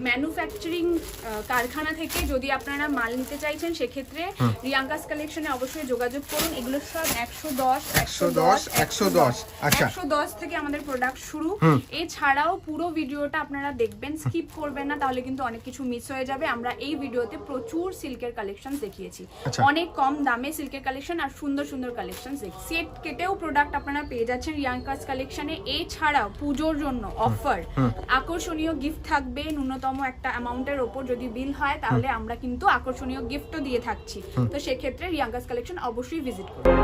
Manufacturing কারখানা থেকে যদি আপনারা মাল নিতে চাইছেন সেক্ষেত্রে রিয়াঙ্কাস কালেকশনে অবশ্যই যোগাযোগ করুন। এগুলো সব 110 আচ্ছা 110 থেকে আমাদের প্রোডাক্ট শুরু। এছাড়াও পুরো ভিডিওটা আপনারা দেখবেন, স্কিপ করবেন না, তাহলে কিন্তু অনেক কিছু মিস হয়ে যাবে। আমরা এই ভিডিওতে প্রচুর সিল্কের কালেকশন দেখিয়েছি, অনেক কম দামে সিল্কের কালেকশন আর সুন্দর সুন্দর কালেকশন দেখি। সেট কেটেও প্রোডাক্ট আপনারা পেয়ে যাচ্ছেন রিয়াঙ্কাস কালেকশনে। এছাড়াও পুজোর জন্য অফার, আকর্ষণীয় গিফট থাকবে। ন্যূনতম একটা অ্যামাউন্টের ওপর যদি বিল হয় তাহলে আমরা কিন্তু আকর্ষণীয় গিফটও দিয়ে থাকছি। তো সেক্ষেত্রে রিয়াঙ্কাস কালেকশন অবশ্যই ভিজিট করুন।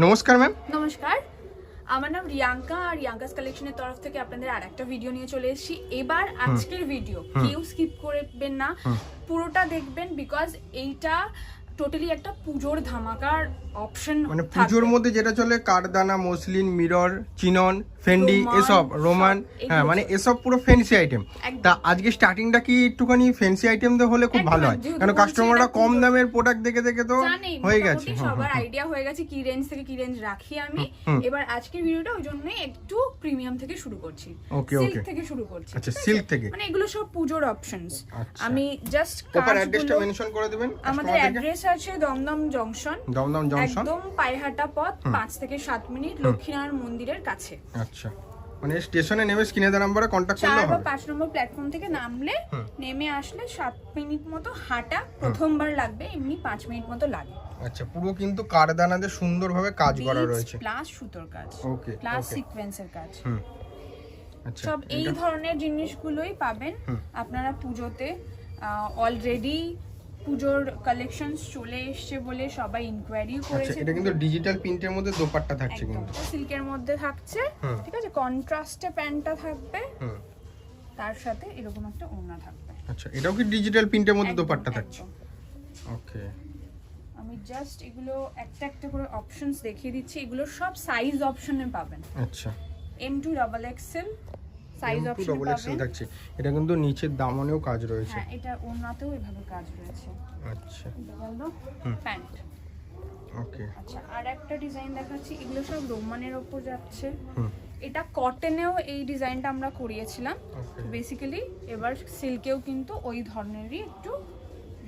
নমস্কার ম্যাম। নমস্কার, আমার নাম রিয়াঙ্কা আর রিয়াঙ্কাস কালেকশনের তরফ থেকে আপনাদের আরেকটা ভিডিও নিয়ে চলে এসেছি। এবার আজকের ভিডিও কেউ স্কিপ করবেন না, পুরোটা দেখবেন, বিকজ এইটা টোটালি একটা পুজোর ধামাকার অপশন। মানে পুজোর মধ্যে যেটা চলে কারদানা, মসলিন, মিরর, চিনন, ফেন্ডি, এসব রোমান, হ্যাঁ মানে এসব পুরো ফ্যান্সি আইটেম। তা আজকে স্টার্টিংটা কি একটুখানি ফ্যান্সি আইটেম দিয়ে হলে খুব ভালো হয়, কারণ কাস্টমাররা কম দামের প্রোডাক্ট দেখে দেখে তো হয়ে গেছে, সবার আইডিয়া হয়ে গেছে কি রেঞ্জ থেকে কি রেঞ্জ রাখি আমি। এবার আজকের ভিডিওটা ওই জন্যই একটু প্রিমিয়াম থেকে শুরু করছি, সিল্ক থেকে শুরু করছি। আচ্ছা, সিল্ক থেকে, মানে এগুলো সব পুজোর অপশনস। আমি জাস্ট প্রপার অ্যাড্রেসটা মেনশন করে দিবেন। আমাদের অ্যাড্রেস আছে দমদম জংশন, একদম পায়হাটা পথ, 5 থেকে 7 মিনিট, লক্ষ্মীনারায়ণ মন্দিরের কাছে। আচ্ছা, মানে স্টেশনে নেমে স্ক্রিনে দেওয়া নম্বরে কন্টাক্ট করলে হবে। 4 বা 5 নম্বর প্ল্যাটফর্ম থেকে নামলে, নেমে আসলে 7 মিনিট মতো হাঁটা প্রথমবার লাগবে, এমনি 5 মিনিট মতো লাগে। আচ্ছা, পুরো কিন্তু কারদানাতে সুন্দরভাবে কাজ করা রয়েছে, প্লাস সুতোর কাজ, ওকে, প্লাস সিকোয়েন্সের কাজ। আচ্ছা, সব এই ধরনের জিনিসগুলোই পাবেন আপনারা পুজোতে। অলরেডি পুজোর কালেকশনস চলে এসেছে বলে সবাই ইনকোয়ারিও করেছে। আচ্ছা, এটা কিন্তু ডিজিটাল প্রিন্টের মধ্যে দোপাট্টা থাকছে, কিন্তু সিল্কের মধ্যে থাকছে, ঠিক আছে। কন্ট্রাস্টে প্যান্টটা থাকবে, তার সাথে এরকম একটা ওড়না থাকবে। আচ্ছা, এটাও কি ডিজিটাল প্রিন্টের মধ্যে দোপাট্টা থাকছে? ওকে, আমি জাস্ট এগুলো একটা একটা করে অপশনস দেখিয়ে দিচ্ছি। এগুলো সব সাইজ অপশনে পাবেন। আচ্ছা, M2 XXL সাইজ অপশন পাবেন। থাকছে। এটা কিন্তু নিচের দামনেও কাজ রয়েছে, হ্যাঁ, এটা ওড়নাতেও এভাবে কাজ রয়েছে। আচ্ছা, বললো প্যান্ট। ওকে, আচ্ছা, আর একটা ডিজাইন দেখাচ্ছি। এগুলো সব রোমানের উপর যাচ্ছে। এটা কটনেও এই ডিজাইনটা আমরা করিয়েছিলাম বেসিক্যালি। এবার সিল্কেও কিন্তু ওই ধরনেরই একটু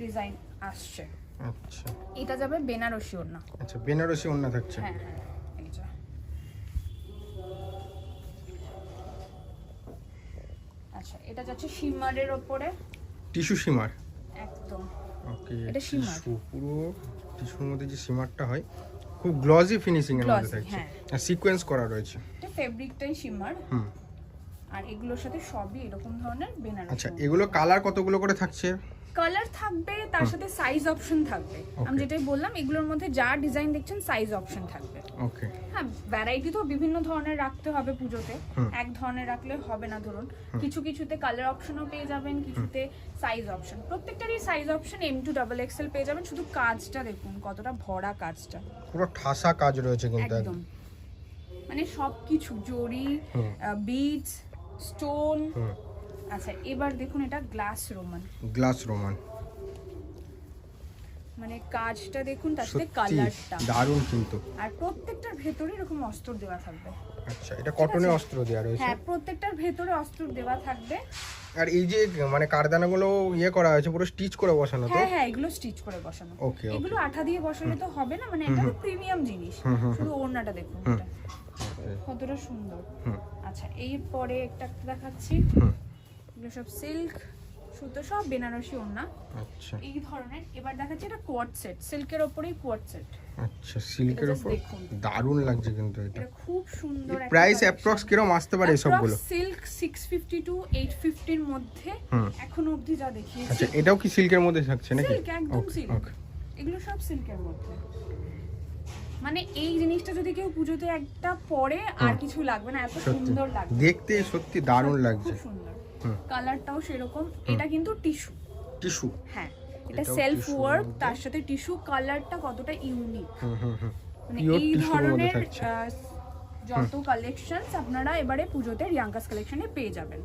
ডিজাইন আসছে। আচ্ছা, এটা যাবে বেনারসি ওড়না। আচ্ছা, বেনারসি ওড়না থাকছে। হ্যাঁ হ্যাঁ, এইটা। আচ্ছা, এটা যাচ্ছে শিমারের উপরে, টিস্যু শিমার, একদম। ওকে, এটা শিমার, পুরো টিস্যুর মধ্যে যে শিমারটা হয় খুব গ্লজি ফিনিশিং এর মধ্যে থাকছে, আর সিকোয়েন্স করা রয়েছে। এটা ফেব্রিকটাই শিমার। আর এগুলোর সাথে সবই এরকম ধরনের বেনারসি। আচ্ছা, এগুলো কালার কতগুলো করে থাকছে? কালার থাকবে, তার সাথে সাইজ অপশন থাকবে। আমি যেটাই বললাম, এগুলোর মধ্যে যা ডিজাইন দেখছেন সাইজ অপশন থাকবে। ওকে, হ্যাঁ, ভ্যারাইটি তো বিভিন্ন ধরনের রাখতে হবে পুজোতে, এক ধরনের রাখলে হবে না। ধরুন কিছু কিছুতে কালার অপশনও পেয়ে যাবেন, কিছুতে সাইজ অপশন। প্রত্যেকটারই সাইজ অপশন M2 XXL পেয়ে যাবেন। শুধু কাজটা দেখুন কতটা ভরা, কাজটা পুরো ঠাসা কাজ রয়েছে কিন্তু একদম। মানে সবকিছু জরি, বিডস, স্টোন। আচ্ছা, এবার দেখুন এটা গ্লাস রোমান। মানে কাজটা দেখুন, তার সাথে কালারটা দারুণ কিন্তু। আর প্রত্যেকটার ভেতরে এরকম অস্ত্র দেওয়া থাকবে। আচ্ছা, এটা কটনের অস্ত্র দেওয়া রয়েছে। হ্যাঁ, প্রত্যেকটার ভেতরে অস্ত্র দেওয়া থাকবে। আর এই যে মানে কারদানাগুলো ইয়ে করা হয়েছে পুরো স্টিচ করে বসানো তো? হ্যাঁ, এগুলো স্টিচ করে বসানো। ওকে, এগুলো আঠা দিয়ে বসালে তো হবে না, মানে এটা প্রিমিয়াম জিনিস। শুধু ওড়নাটা দেখুন এটা কতটা সুন্দর। আচ্ছা, এরপরে একটা দেখাচ্ছি। এগুলো সব সিল্ক, সুতো সব বেনারসি ওড়না। আচ্ছা এই ধরনের। এবার দেখাচ্ছি এটা কোয়ার্ড সেট, সিল্কের ওপরেই কোয়ার্ড সেট। আচ্ছা সিল্কের এটা উপর দেখুন। দারুণ লাগছে কিন্তু এটা। এটা খুব সুন্দর একটা প্রাইস collection। অ্যাপ্রক্স কিরকম আসতে পারে সবগুলো? সিল্ক 650 টু 850 এর মধ্যে এখন অবধি যা দেখিয়েছি। আচ্ছা এটাও কি সিল্কের মধ্যে থাকছে নাকি? সিল্ক, একদম সিল্ক। ওকে এগুলো সব সিল্কের মধ্যে। মানে এই জিনিসটা যদি কেউ পুজোতে একটা পরে আর কিছু লাগবে না, এত সত্যি সুন্দর লাগবে দেখতে, সত্যি দারুণ লাগছে। খুব সুন্দর। কালারটাও সেরকম। এটা কিন্তু টিস্যু। টিস্যু? হ্যাঁ, এটা এটাও সেলফ tissue ওয়ার্ক, মধ্যে। তার সাথে টিস্যু। কালারটা কতটা ইউনিক। মানে Pure এই tissue এর মধ্যে ধরনের থাকছে। যত কালেকশনস আপনারা এবারে পুজোতে রিয়াঙ্কাস কালেকশনে পেয়ে যাবেন।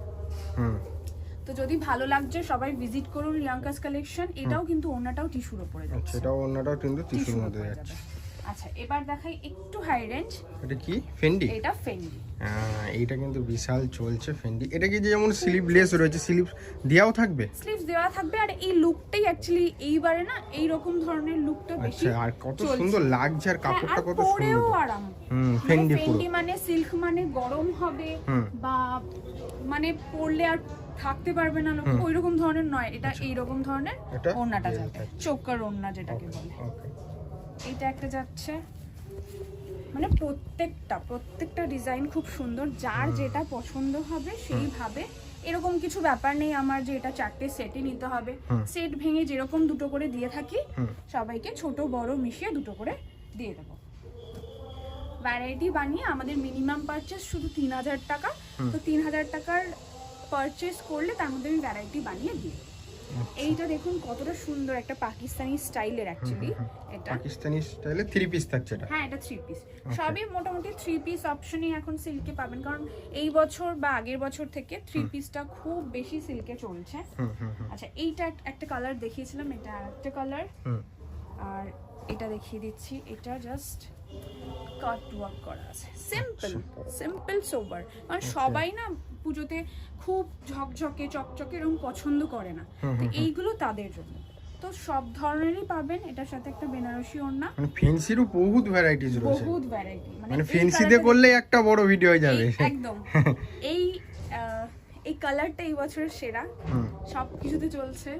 তো যদি ভালো লাগছে সবাই ভিজিট করুন রিয়াঙ্কাস কালেকশন। এটাও কিন্তু ওড়নাটাও টিস্যুর উপরে আচ্ছা যাচ্ছে। এটাও অন্যটাও কিন্তু টিস্যুর টিস্যুর মধ্যে উপরে যাচ্ছে। যাবে। আচ্ছা এবার দেখাই একটু হাই রেঞ্জ। এটা কি ফেন্ডি? এটা ফেন্ডি। এইটা কিন্তু বিশাল চলছে ফেন্ডি। এটা কি যেমন স্লিভলেস রয়েছে, স্লিভ দেওয়াও থাকবে? স্লিভস দেওয়া থাকবে। আর এই লুকটাই অ্যাকচুয়ালি এইবারে না এই রকম ধরনের লুকটা বেশি। আচ্ছা আর কত সুন্দর লাগছে, আর কাপড়টা কত পরেও সুন্দর। আরাম। ফেন্ডি পুরো। ফেন্ডি মানে সিল্ক মানে গরম হবে বা মানে পরলে আর থাকতে পারবে না লোক, ওইরকম ধরনের নয়। এটা এইরকম ধরনের এটা ওড়নাটা যাবে, চোকার ওড়না যেটাকে বলে। ওকে এইটা একটা যাচ্ছে। মানে প্রত্যেকটা ডিজাইন খুব সুন্দর। যার যেটা পছন্দ হবে সেইভাবে। এরকম কিছু ব্যাপার নেই আমার যে এটা 4টে সেটই নিতে হবে। সেট ভেঙে যেরকম দুটো করে দিয়ে থাকি সবাইকে, ছোট বড় মিশিয়ে দুটো করে দিয়ে দেবো। ভ্যারাইটি বানিয়ে আমাদের মিনিমাম পারচেস শুধু 3000 টাকা। তো 3000 টাকার পারচেস করলে তার মধ্যে আমি ভ্যারাইটি বানিয়ে দিই। এইটা দেখুন কতটা সুন্দর একটা পাকিস্তানি স্টাইলের অ্যাকচুয়ালি। এটা পাকিস্তানি স্টাইলে 3 পিস থাকছে এটা? হ্যাঁ এটা 3 পিস। সবই মোটামুটি 3 পিস অপশনই এখন সিল্কে পাবেন, কারণ এই বছর বা আগের বছর থেকে 3 পিসটা খুব বেশি সিল্কে চলছে। আচ্ছা এইটা একটা কালার দেখিয়েছিলাম, এটা আরেকটা কালার। আর এটা দেখিয়ে দিচ্ছি, এটা জাস্ট কাট ওয়ার্ক করা আছে। সিম্পল সোবার। কারণ সবাই না পুজোতে খুব ঝকঝকে চকচকে এরকম পছন্দ করে না, তো এইগুলো তাদের জন্য। তো সব ধরনেরই পাবেন। এটার সাথে একটা বেনারসি ওড়না। মানে ফেন্সিরও বহুত ভ্যারাইটিস রয়েছে। বহুত ভ্যারাইটি। মানে ফেন্সিতে করলে একটা বড় ভিডিও হয়ে যাবে একদম। এই কালারটা এই বছরের সেরা, সব কিছুতে চলছে।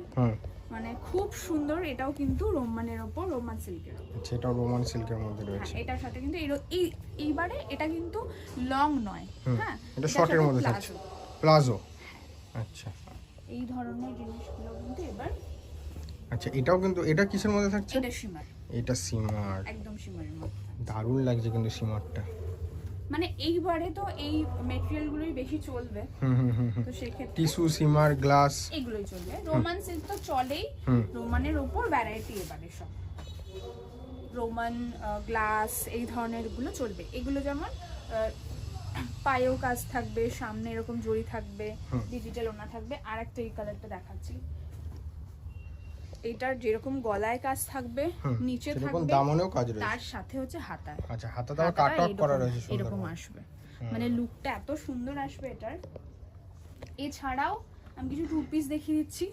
মানে খুব সুন্দর। এটাও কিন্তু রোমানের ওপর, রোমান সিল্কের। আচ্ছা এটাও রোমান সিল্কের মধ্যে রয়েছে। এটার সাথে কিন্তু এইবারে এটা কিন্তু লং নয়। হ্যাঁ এটা শর্টের মধ্যে থাকছে, প্লাজো। আচ্ছা এই ধরনের জিনিসগুলো কিন্তু এবার। আচ্ছা এটাও কিন্তু, এটা কিসের মধ্যে থাকছে? এটা শিমার। এটা সিমার। একদম শিমারের মধ্যে। দারুণ লাগছে কিন্তু সিমারটা। মানে এইবারে তো এই ম্যাটেরিয়াল গুলোই বেশি চলবে। তো সেক্ষেত্রে টিস্যু, সিমার, গ্লাস এগুলোই চলবে। রোমান সিল্ক তো চলেই। রোমানের ওপর ভ্যারাইটি এবারে সব রোমান গ্লাস এই ধরনের গুলো চলবে। এগুলো যেমন পায়েও কাজ থাকবে, সামনে এরকম জড়ি থাকবে, ডিজিটাল ওনা থাকবে। আর একটা এই কালারটা দেখাচ্ছি, এইটার যেরকম গলায় কাজ থাকবে, নিচে থাকবে, দামনেও কাজ রয়েছে, তার সাথে হচ্ছে হাতায়। আচ্ছা হাতাটা কাট আউট করা রয়েছে, এরকম আসবে। মানে লুকটা এত সুন্দর আসবে এটার। এছাড়াও আমি কিছু 2 পিস দেখিয়ে দিচ্ছি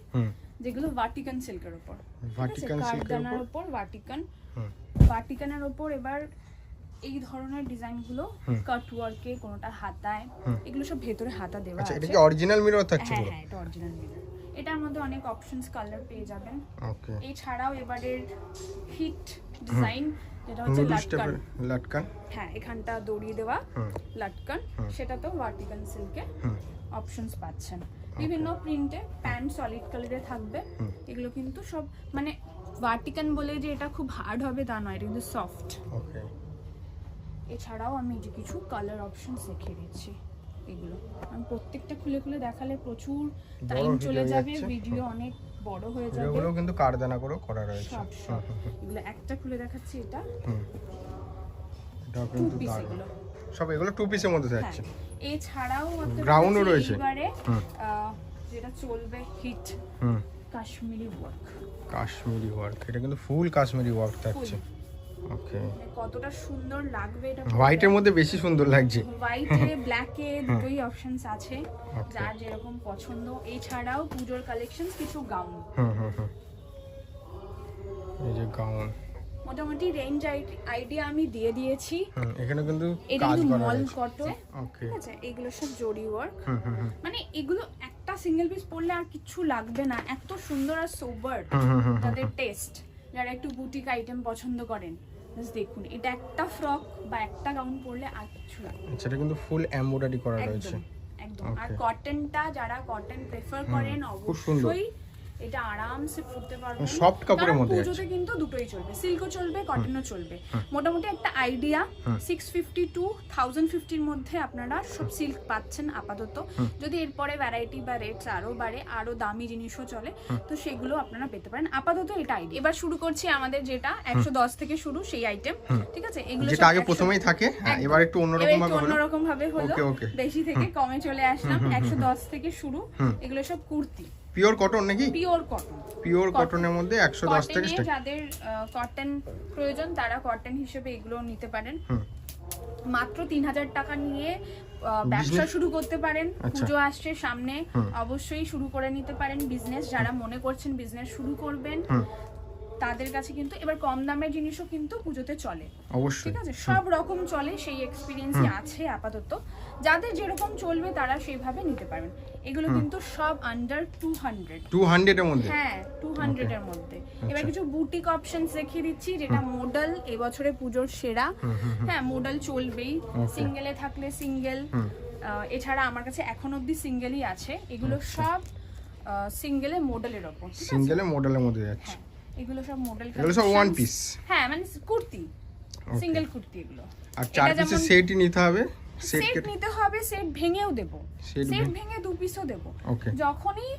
যেগুলো ভাটিকান সিল্কের উপর। ভাটিকান সিল্কের উপর ভাটিকানের উপর এবার এই ধরনের ডিজাইনগুলো কাট ওয়ার্কে, কোনটা হাতায়, এগুলো সব ভেতরে হাতা দেওয়া আছে। আচ্ছা এটা কি অরিজিনাল মিরর থাকছে পুরো? হ্যাঁ এটা অরিজিনাল মিরর। এটার মধ্যে অনেক অপশনস কালার পেয়ে যাবেন। ওকে এছাড়াও এবারের হিট ডিজাইন যেটা হচ্ছে লাটকান। হ্যাঁ এখানটা দড়ি দেওয়া লাটকান, সেটা তো ভার্টিকাল সিল্কে অপশনস পাচ্ছেন। বিভিন্ন প্রিন্টে, প্যান্ট সলিড কালারে থাকবে। এগুলো কিন্তু সব মানে ভার্টিকান বলে যে এটা খুব হার্ড হবে তা নয়, এটা কিন্তু সফট। ওকে এছাড়াও আমি যে কিছু কালার অপশনস দেখিয়ে দিচ্ছি। এগুলো আমি প্রত্যেকটা খুলে খুলে দেখালে প্রচুর টাইম চলে যাবে, ভিডিও অনেক বড় হয়ে যাবে। এগুলো কিন্তু কারদানা করে করা রয়েছে। এগুলো একটা খুলে দেখাচ্ছি, এটা এটাও কিন্তু দারুণ। সব এগুলো 2 পিসের মধ্যে থাকছে। এছাড়াও গ্রাউন্ডও রয়েছে যেটা চলবে হিট কাশ্মীরি ওয়ার্ক। কাশ্মীরি ওয়ার্ক, এটা কিন্তু ফুল কাশ্মীরি ওয়ার্ক থাকছে। ওকে কতটা সুন্দর লাগবে এটা। হোয়াইটের মধ্যে বেশি সুন্দর লাগছে। হোয়াইটে ব্ল্যাকে দুটোই অপশনস আছে, যার যেরকম পছন্দ। এছাড়াও পুজোর কালেকশনস কিছু গাউন। এই যে গাউন মোটামুটি রেঞ্জ আইডিয়া আমি দিয়ে দিয়েছি। এখানে কিন্তু এটা কাজ কিন্তু করা মল আছে। কটন। ওকে ঠিক আছে, এগুলো সব জরি ওয়ার্ক। মানে এগুলো একটা সিঙ্গেল পিস পরলে আর কিছু লাগবে না, এত সুন্দর আর সোবার তাদের টেস্ট। যারা একটু বুটিক আইটেম পছন্দ করেন জাস্ট দেখুন, এটা একটা ফ্রক বা একটা গাউন পরলে আর কিছু লাগবে না। এটা কিন্তু ফুল এমব্রয়ডারি করা রয়েছে একদম। আর কটনটা, যারা কটন প্রেফার করেন অবশ্যই এটা আরামসে পরতে পারবেন, সফট কাপড়ের মধ্যে। পুজোতে কিন্তু দুটোই চলবে, সিল্কও চলবে, কটনও চলবে। মোটামুটি একটা আইডিয়া 650 to 1050 এর মধ্যে আপনারা সব সিল্ক পাচ্ছেন আপাতত। যদি এরপরে ভ্যারাইটি বা রেটস আরো বাড়ে, আরো দামি জিনিসও চলে, তো সেগুলো আপনারা পেতে পারেন। আপাতত এটা আইডিয়া। এবার শুরু করছি আমাদের যেটা 110 থেকে শুরু সেই আইটেম, ঠিক আছে? এগুলো যেটা আগে প্রথমেই থাকে, এবার একটু অন্যরকম ভাবে হলো, বেশি থেকে কমে চলে আসলাম। 110 থেকে শুরু, এগুলো সব কুর্তি, পিওর কটন নাকি? পিওর কটনের মধ্যে 110 থেকে স্টার্ট। যাদের কটন প্রয়োজন তারা কটন হিসেবে এগুলো নিতে পারেন। মাত্র 3000 টাকা নিয়ে ব্যবসা শুরু করতে পারেন। পুজো আসছে সামনে, অবশ্যই শুরু করে নিতে পারেন বিজনেস। যারা মনে করছেন বিজনেস শুরু করবেন তাদের কাছে কিন্তু এবার কম দামের জিনিসও কিন্তু পুজোতে চলে, অবশ্যই, ঠিক আছে? সব রকম চলে, সেই এক্সপিরিয়েন্সই আছে আপাতত। যাদের যেরকম চলবে তারা সেইভাবে নিতে পারবেন। এগুলো কিন্তু সব আন্ডার 200 এর মধ্যে। হ্যাঁ, 200 এর মধ্যে। এবার কিছু বুটিক অপশনস দেখিয়ে দিচ্ছি, যেটা মডেল এবছরে পুজোর সেরা। হ্যাঁ, মডেল চলবেই, সিঙ্গেলে থাকলে সিঙ্গেল। এছাড়া আমার কাছে এখন অবধি সিঙ্গেলই আছে। এগুলো সব সিঙ্গেলে মডেলের ওপর, সিঙ্গেলে মডেলের মধ্যে যাচ্ছে। এগুলো সব মডেল, এগুলো সব ওয়ান পিস। হ্যাঁ, মানে কুর্তি, সিঙ্গেল কুর্তি এগুলো। আর 4 পিসের সেটই নিতে হবে। সেট নিতে হবে, সেট ভেঙেও দেব, সেট ভেঙে 2 পিসও দেব। যখনই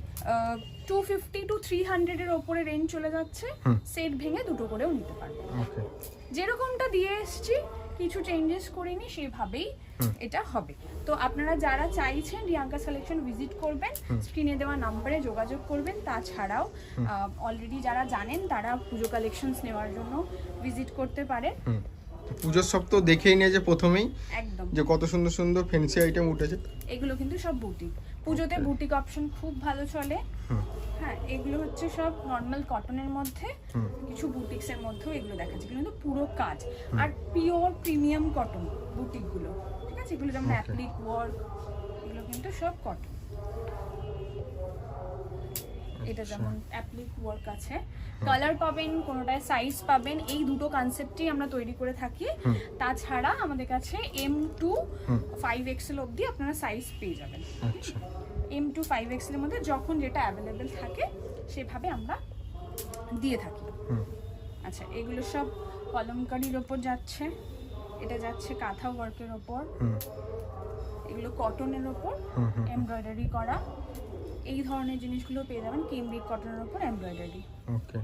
250 to 300 এর উপরে রেঞ্জ চলে যাচ্ছে, সেট ভেঙে দুটো করেও নিতে পারবেন। যেরকমটা দিয়ে এসেছি, কিছু চেঞ্জেস করিনি, সেভাবেই এটা হবে। তো আপনারা যারা চাইছেন রিয়াঙ্কাস কালেকশন ভিজিট করবেন, স্ক্রিনে দেওয়া নম্বরে যোগাযোগ করবেন। তাছাড়াও অলরেডি যারা জানেন তারা পুজো কালেকশনস নেওয়ার জন্য ভিজিট করতে পারেন। পুজোর সব তো দেখেই নিয়ে যে প্রথমেই একদম যে কত সুন্দর সুন্দর ফ্যান্সি আইটেম উঠেছে। এগুলো কিন্তু সব বুটিক, পুজোতে বুটিক অপশন খুব ভালো চলে। হ্যাঁ, এগুলো হচ্ছে সব নর্মাল কটনের মধ্যে, কিছু বুটিক্স এর মধ্যেও এগুলো দেখাচ্ছে, কিন্তু পুরো কাজ আর পিওর প্রিমিয়াম কটন বুটিক গুলো, ঠিক আছে? এগুলো যেমন অ্যাপ্লিক ওয়ার্ক, এগুলো কিন্তু সব কটন। এটা যেমন অ্যাপ্লিক ওয়ার্ক আছে, কালার পাবেন, কোনোটায় সাইজ পাবেন। এই দুটো কনসেপ্টই আমরা তৈরি করে থাকি। তাছাড়া আমাদের কাছে M to 5XL অবধি আপনারা সাইজ পেয়ে যাবেন। আচ্ছা, M to 5XL এর মধ্যে যখন যেটা অ্যাভেলেবেল থাকে সেভাবে আমরা দিয়ে থাকি। আচ্ছা, এগুলো সব কলমকারির ওপর যাচ্ছে, এটা যাচ্ছে কাঁথা ওয়ার্কের ওপর, এগুলো কটনের ওপর এমব্রয়ডারি করা। এই ধরনের জিনিসগুলো পেয়ে যাবেন কেমব্রিক কটনের ওপর এমব্রয়ডারি। ওকে।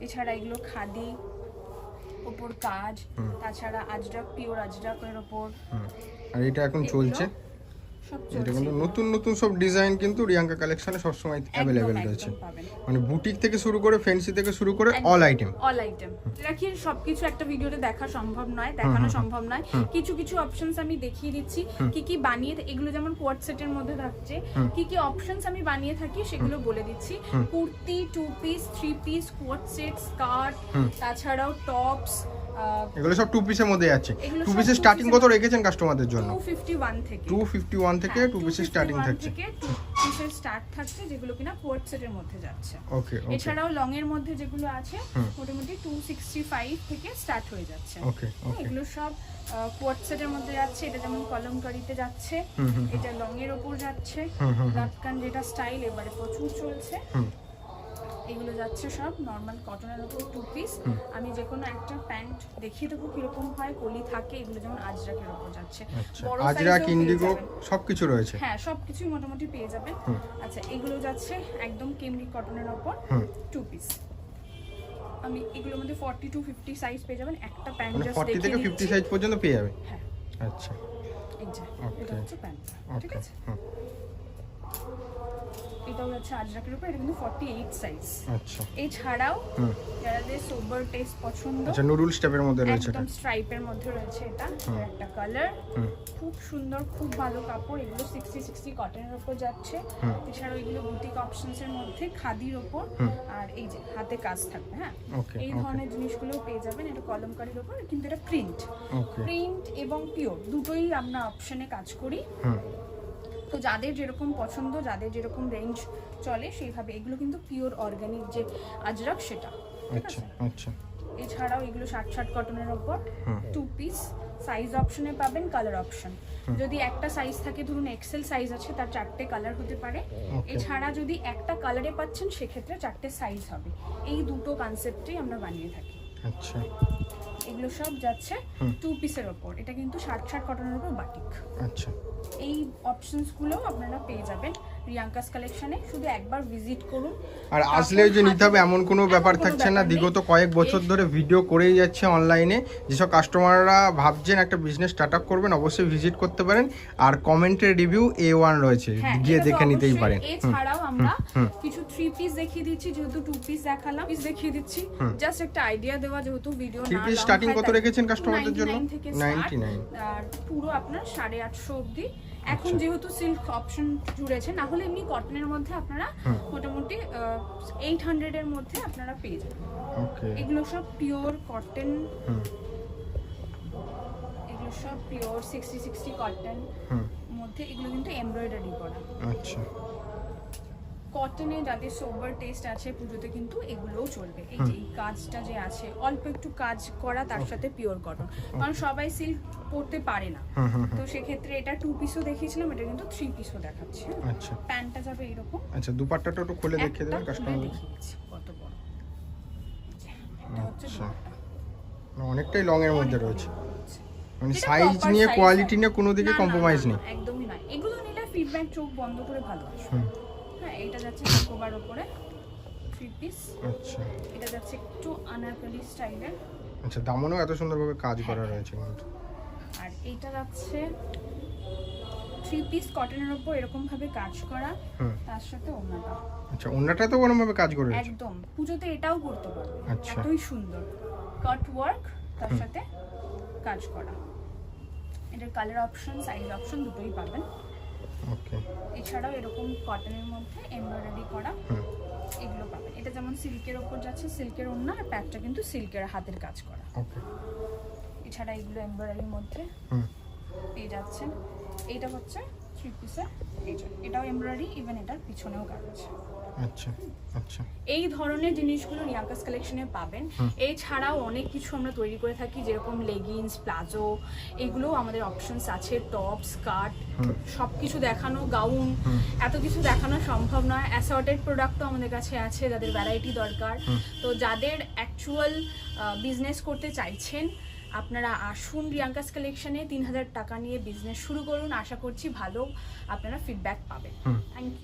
এছাড়া এগুলো খাদি ওপর কাজ, তাছাড়া আজরাক, পিওর আজরাকের ওপর। আর এটা এখন চলছে, এটা কিন্তু নতুন নতুন সব ডিজাইন কিন্তু রিয়াঙ্কা কালেকশনে সব সময় अवेलेबल রয়েছে। মানে বুটিক থেকে শুরু করে ফ্যান্সি থেকে শুরু করে অল আইটেম। এটা কি সবকিছু একটা ভিডিওতে দেখা সম্ভব নয়, দেখানো সম্ভব নয়। কিছু কিছু অপশনস আমি দেখিয়ে দিচ্ছি কি কি বানিয়ে, এগুলো যেমন কোয়ার্ট সেটের মধ্যে থাকছে, কি কি অপশনস আমি বানিয়ে থাকি সেগুলো বলে দিচ্ছি। Kurti, 2 piece, 3 piece, quart set, skirt, তাছাড়াও টপস, এগুলো সব 2 পিসের মধ্যে আছে। 2 পিসের স্টার্টিং কত রেখেছেন কাস্টমারদের জন্য? 251 থেকে 2 পিসের স্টার্টিং থাকছে। 2 পিসের স্টার্ট থাকছে, যেগুলো কিনা কোয়ার্ট সেটের মধ্যে যাচ্ছে। ওকে। এছাড়াও লং এর মধ্যে যেগুলো আছে মোটামুটি 265 থেকে স্টার্ট হয়ে যাচ্ছে। ওকে। এগুলো সব কোয়ার্ট সেটের মধ্যে যাচ্ছে। এটা যেমন কলমকারিতে যাচ্ছে, এটা লং এর উপর যাচ্ছে, লাটকান যেটা স্টাইল এবারে প্রচুর চলছে। এগুলো যাচ্ছে সব নর্মাল কটনের উপর 2 পিস। আমি যে কোনো একটা প্যান্ট দেখিয়ে দেবো কিরকম হয়, কলি থাকে। এগুলো যেমন আজরাকের উপর যাচ্ছে, বড় সাইজের আজরাক, ইন্ডিগো সবকিছু রয়েছে। হ্যাঁ, সবকিছুই মোটামুটি পেয়ে যাবেন। আচ্ছা, এগুলো যাচ্ছে একদম কেমব্রিক কটনের উপর 2 পিস। আমি এগুলোর মধ্যে 40 to 50 সাইজ পেয়ে যাবেন। একটা প্যান্ট জাস্ট 40 থেকে 50 সাইজ পর্যন্ত পেয়ে যাবে। হ্যাঁ, আচ্ছা, এই যে এটা হচ্ছে প্যান্ট, ঠিক আছে? এটাও আছে আজরাকের উপর, এটা কিন্তু 48 সাইজ। আচ্ছা। এছাড়াও যাদের সোবার টেস্ট পছন্দ, আচ্ছা, নুডলস টাইপের মধ্যে রয়েছে, একদম স্ট্রাইপের মধ্যে রয়েছে। এটা একটা কালার, খুব সুন্দর, খুব ভালো কাপড়। এগুলো 60 কটনের উপর যাচ্ছে। এছাড়াও এগুলো বুটিক অপশনস এর মধ্যে খাদির উপর, আর এই যে হাতে কাজ থাকবে। হ্যাঁ, এই ধরনের জিনিসগুলো পেয়ে যাবেন। এটা কলমকারির উপর, কিন্তু এটা প্রিন্ট এবং পিওর দুটোই আমরা অপশনে কাজ করি। তো যাদের যেরকম পছন্দ, যাদের যেরকম রেঞ্জ চলে সেইভাবে। এগুলো কিন্তু পিওর অর্গানিক যে আজরাক সেটা, ঠিক আচ্ছা আছে। আচ্ছা এছাড়াও এগুলো 60 কটনের ওপর 2 পিস, সাইজ অপশনে পাবেন, কালার অপশন। যদি একটা সাইজ থাকে, ধরুন এক্সেল সাইজ আছে, তার 4টে কালার হতে পারে। এছাড়া যদি একটা কালারে পাচ্ছেন সেক্ষেত্রে 4টে সাইজ হবে। এই দুটো কনসেপ্টেই আমরা বানিয়ে থাকি। আচ্ছা এগুলো সব যাচ্ছে 2 পিসের ওপর। এটা কিন্তু 60 কটনের ওপর বাটিক। আচ্ছা এই অপশনসগুলো আপনারা পেয়ে যাবেন রিয়াঙ্কাস কালেকশনে। শুধু একবার ভিজিট করুন। আর আসলে যে নিতে হবে এমন কোনো ব্যাপার থাকছে না। বিগত কয়েক বছর ধরে ভিডিও করেই যাচ্ছে অনলাইনে। যেসব কাস্টমাররা ভাবছেন একটা বিজনেস স্টার্ট আপ করবেন, অবশ্যই ভিজিট করতে পারেন। আর কমেন্টের রিভিউ A1 রয়েছে, গিয়ে দেখে নিতেই পারেন। এছাড়াও আমরা কিছু 3 পিস দেখিয়ে দিচ্ছি, যেহেতু 2 পিস দেখালাম, পিস দেখিয়ে দিচ্ছি জাস্ট একটা আইডিয়া দেওয়া, যেহেতু ভিডিও না। 3 পিস স্টার্টিং কত রেখেছেন কাস্টমারদের জন্য? 99 আর পুরো আপনার 850 অবধি। এখন যেহেতু সিল্ক অপশন জুড়েছে, না হলে এমনি কটনের মধ্যে আপনারা মোটামুটি 800 এর মধ্যে আপনারা পেয়ে যাবেন। ওকে, এগুলো সব পিওর কটন, এগুলো সব পিওর 60 কটন মধ্যে। এগুলো কিন্তু এমব্রয়ডারি করা। আচ্ছা কটনে যাদের সোবার টেস্ট আছে পুজোতে কিন্তু এগুলোও চলবে। এই যে এই কাজটা যে আছে, অল্প একটু কাজ করা, তার সাথে পিওর কটন, কারণ সবাই সিল্ক পরতে পারে না। তো সেক্ষেত্রে এটা 2 পিসও দেখিয়েছিলাম, এটা কিন্তু 3 পিসও দেখাচ্ছি। আচ্ছা প্যান্টটা যাবে এরকম। আচ্ছা, দুপাট্টাটা একটু খুলে দেখিয়ে দেবেন কাস্টমারদের। দেখিয়েছি কত বড়। এটা হচ্ছে আচ্ছা, দুপাট্টা। অনেকটাই লং এর মধ্যে রয়েছে, মানে এটা সাইজ proper নিয়ে, size কোয়ালিটি হবে। নিয়ে কোনো দিকে না, না, কম্প্রোমাইজ না, নেই। না, একদমই নয়। এগুলো নিলে ফিডব্যাক চোখ বন্ধ করে ভালো আসবে। হ্যাঁ, এটা যাচ্ছে কোবার উপরে 3 পিস। আচ্ছা এটা যাচ্ছে একটু আনারকলি স্টাইলের। আচ্ছা, দামনও এত সুন্দরভাবে কাজ করা রয়েছে কিন্তু। আর এইটা যাচ্ছে 3 পিস কটনের উপর এরকম ভাবে কাজ করা, তার সাথে ওড়নাটা। আচ্ছা, ওন্নাটা তো কোনোভাবে কাজ করে রয়েছে। একদম পুজোতে এটাও করতে পারবে। আচ্ছা। এতই সুন্দর কাট ওয়ার্ক, তার সাথে কাজ করা। এটার কালার অপশন, সাইজ অপশন দুটোই পাবেন। ওকে, এছাড়াও এরকম কটনের মধ্যে এমব্রয়ডারি করা এগুলো পাবেন। এটা যেমন সিল্কের ওপর যাচ্ছে, সিল্কের ওড়না, আর প্যাকটা কিন্তু সিল্কের হাতের কাজ করা। ওকে, এছাড়া এগুলো এমব্রয়ডারির মধ্যে পেয়ে যাচ্ছেন। এইটা হচ্ছে 3 পিসের, এটাও এমব্রয়ডারি, ইভেন এটার পিছনেও কাজ আছে। আচ্ছা আচ্ছা, এই ধরনের জিনিসগুলো রিয়াঙ্কাস কালেকশনে পাবেন। এছাড়াও অনেক কিছু আমরা তৈরি করে থাকি, যেরকম লেগিংস, প্লাজো, এগুলোও আমাদের অপশনস আছে। টপ, স্কার্ট, সব কিছু দেখানো, গাউন, এত কিছু দেখানো সম্ভব নয়। অ্যাসর্টেড প্রোডাক্টও আমাদের কাছে আছে, যাদের ভ্যারাইটি দরকার। তো যাদের অ্যাকচুয়াল বিজনেস করতে চাইছেন, আপনারা আসুন রিয়াঙ্কাস কালেকশনে, 3000 টাকা নিয়ে বিজনেস শুরু করুন। আশা করছি ভালো আপনারা ফিডব্যাক পাবেন। Thank you.